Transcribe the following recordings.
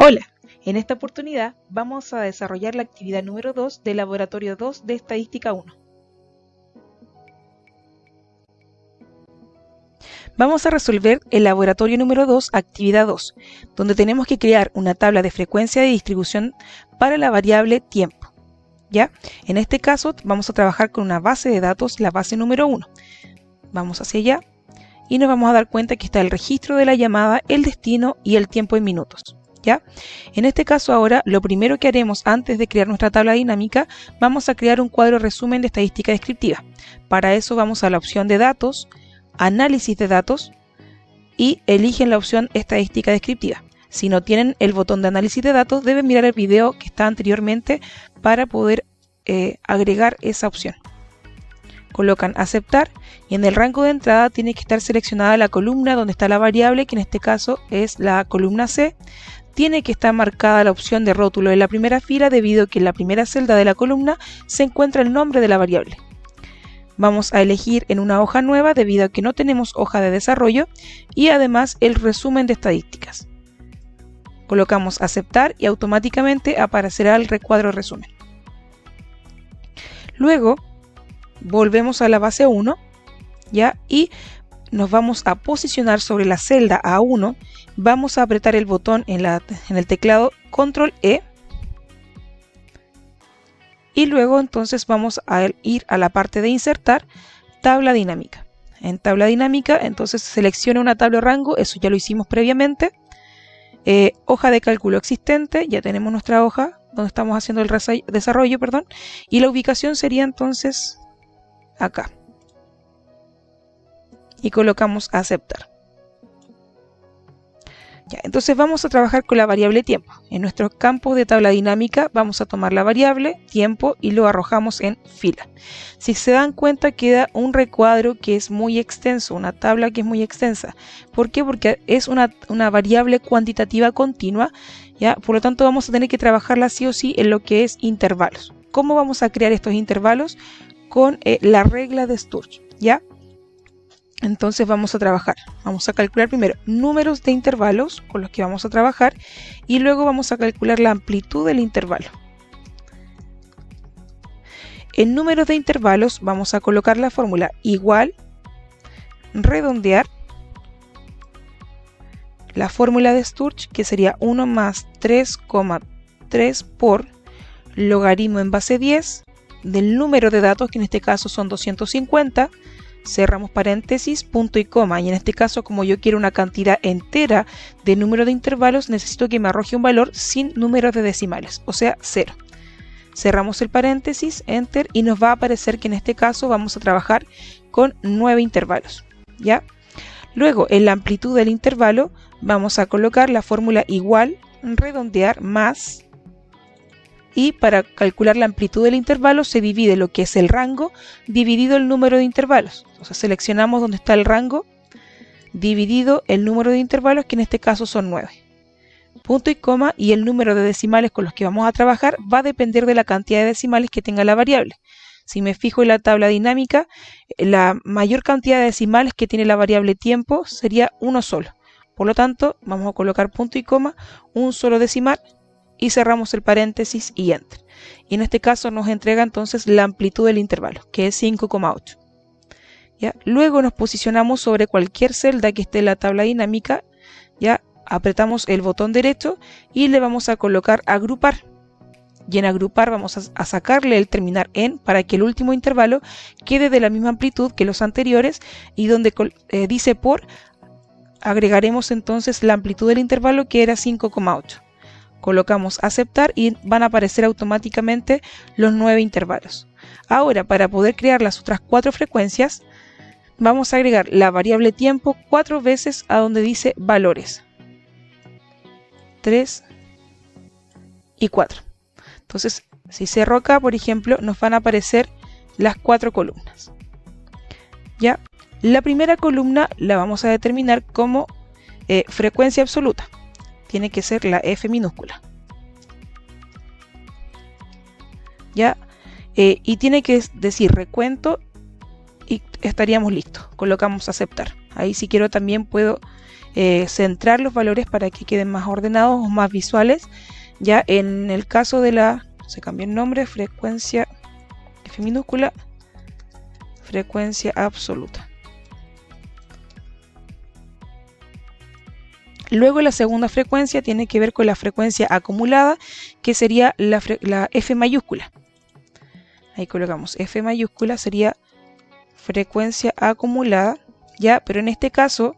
Hola, en esta oportunidad vamos a desarrollar la actividad número 2 del laboratorio 2 de Estadística 1. Vamos a resolver el laboratorio número 2, actividad 2, donde tenemos que crear una tabla de frecuencia de distribución para la variable tiempo. ¿Ya? En este caso vamos a trabajar con una base de datos, la base número 1. Vamos hacia allá y nos vamos a dar cuenta que está el registro de la llamada, el destino y el tiempo en minutos. ¿Ya? En este caso ahora, lo primero que haremos antes de crear nuestra tabla dinámica, vamos a crear un cuadro resumen de estadística descriptiva. Para eso vamos a la opción de datos, análisis de datos y eligen la opción estadística descriptiva. Si no tienen el botón de análisis de datos, deben mirar el video que está anteriormente para poder agregar esa opción. Colocan aceptar y en el rango de entrada tiene que estar seleccionada la columna donde está la variable, que en este caso es la columna C. Tiene que estar marcada la opción de rótulo en la primera fila debido a que en la primera celda de la columna se encuentra el nombre de la variable. Vamos a elegir en una hoja nueva debido a que no tenemos hoja de desarrollo y además el resumen de estadísticas. Colocamos aceptar y automáticamente aparecerá el recuadro resumen. Luego volvemos a la base 1, ¿ya? Y nos vamos a posicionar sobre la celda A1, vamos a apretar el botón en el teclado Control E y luego entonces vamos a ir a la parte de insertar tabla dinámica. En tabla dinámica entonces selecciona una tabla de rango, eso ya lo hicimos previamente. Hoja de cálculo existente, ya tenemos nuestra hoja donde estamos haciendo el desarrollo, y la ubicación sería entonces acá. Y colocamos aceptar. Ya, entonces vamos a trabajar con la variable tiempo. En nuestros campos de tabla dinámica vamos a tomar la variable tiempo y lo arrojamos en fila. Si se dan cuenta queda un recuadro que es muy extenso, una tabla que es muy extensa. ¿Por qué? Porque es una variable cuantitativa continua, ¿ya? Por lo tanto vamos a tener que trabajarla sí o sí en lo que es intervalos. ¿Cómo vamos a crear estos intervalos? Con la regla de Sturge, ¿ya? Entonces vamos a trabajar, vamos a calcular primero números de intervalos con los que vamos a trabajar y luego vamos a calcular la amplitud del intervalo. En números de intervalos vamos a colocar la fórmula igual, redondear, la fórmula de Sturge que sería 1 más 3,3 por logaritmo en base 10 del número de datos, que en este caso son 250, cerramos paréntesis, punto y coma, y en este caso como yo quiero una cantidad entera de número de intervalos necesito que me arroje un valor sin números de decimales, o sea 0. Cerramos el paréntesis, enter, y nos va a aparecer que en este caso vamos a trabajar con 9 intervalos, ¿ya? Luego en la amplitud del intervalo vamos a colocar la fórmula igual, redondear, más, y para calcular la amplitud del intervalo se divide lo que es el rango dividido el número de intervalos. Entonces seleccionamos donde está el rango dividido el número de intervalos, que en este caso son 9. Punto y coma, y el número de decimales con los que vamos a trabajar va a depender de la cantidad de decimales que tenga la variable. Si me fijo en la tabla dinámica, la mayor cantidad de decimales que tiene la variable tiempo sería uno solo. Por lo tanto, vamos a colocar punto y coma, un solo decimal, y cerramos el paréntesis y enter. Y en este caso nos entrega entonces la amplitud del intervalo, que es 5,8. ¿Ya? Luego nos posicionamos sobre cualquier celda que esté en la tabla dinámica, ya apretamos el botón derecho y le vamos a colocar agrupar. Y en agrupar vamos a sacarle el terminar en para que el último intervalo quede de la misma amplitud que los anteriores, y donde dice por, agregaremos entonces la amplitud del intervalo, que era 5,8. Colocamos aceptar y van a aparecer automáticamente los 9 intervalos. Ahora, para poder crear las otras 4 frecuencias, vamos a agregar la variable tiempo 4 veces a donde dice valores. 3 y 4. Entonces, si cierro acá, por ejemplo, nos van a aparecer las 4 columnas. ¿Ya? La primera columna la vamos a determinar como frecuencia absoluta. Tiene que ser la F minúscula. ¿Ya? Y tiene que decir recuento y estaríamos listos. Colocamos aceptar. Ahí si quiero también puedo centrar los valores para que queden más ordenados o más visuales. Ya en el caso de la, se cambió el nombre, frecuencia F minúscula, frecuencia absoluta. Luego la segunda frecuencia tiene que ver con la frecuencia acumulada, que sería la F mayúscula. Ahí colocamos F mayúscula, sería frecuencia acumulada, ya, pero en este caso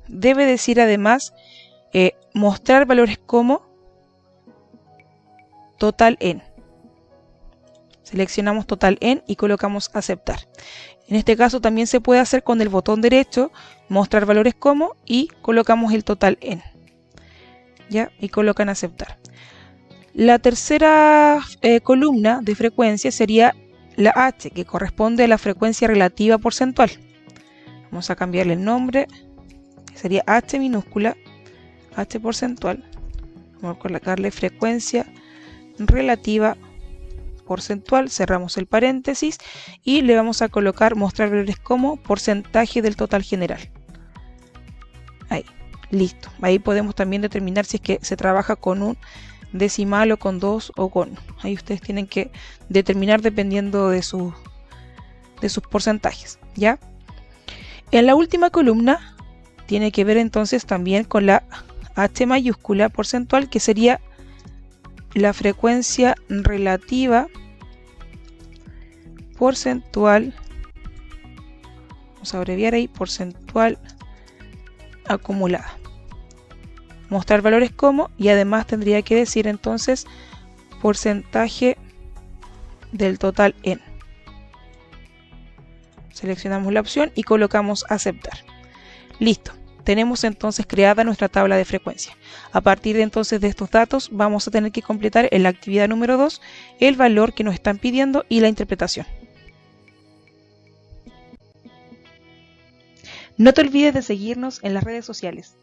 debe decir además mostrar valores como total en. Seleccionamos total en y colocamos aceptar. En este caso también se puede hacer con el botón derecho, mostrar valores como, y colocamos el total en. ¿Ya? Y colocan aceptar. La tercera columna de frecuencia sería la H, que corresponde a la frecuencia relativa porcentual. Vamos a cambiarle el nombre, que sería H minúscula, H porcentual. Vamos a colocarle frecuencia relativa porcentual, cerramos el paréntesis y le vamos a colocar mostrar valores como porcentaje del total general. Ahí, listo. Ahí podemos también determinar si es que se trabaja con un decimal o con 2 o con 1. Ahí ustedes tienen que determinar dependiendo de sus porcentajes, ¿ya? En la última columna tiene que ver entonces también con la H mayúscula porcentual, que sería la frecuencia relativa porcentual, vamos a abreviar ahí, porcentual acumulada. Mostrar valores como, y además tendría que decir entonces porcentaje del total en. Seleccionamos la opción y colocamos aceptar. Listo. Tenemos entonces creada nuestra tabla de frecuencia. A partir de entonces de estos datos vamos a tener que completar en la actividad número 2 el valor que nos están pidiendo y la interpretación. No te olvides de seguirnos en las redes sociales.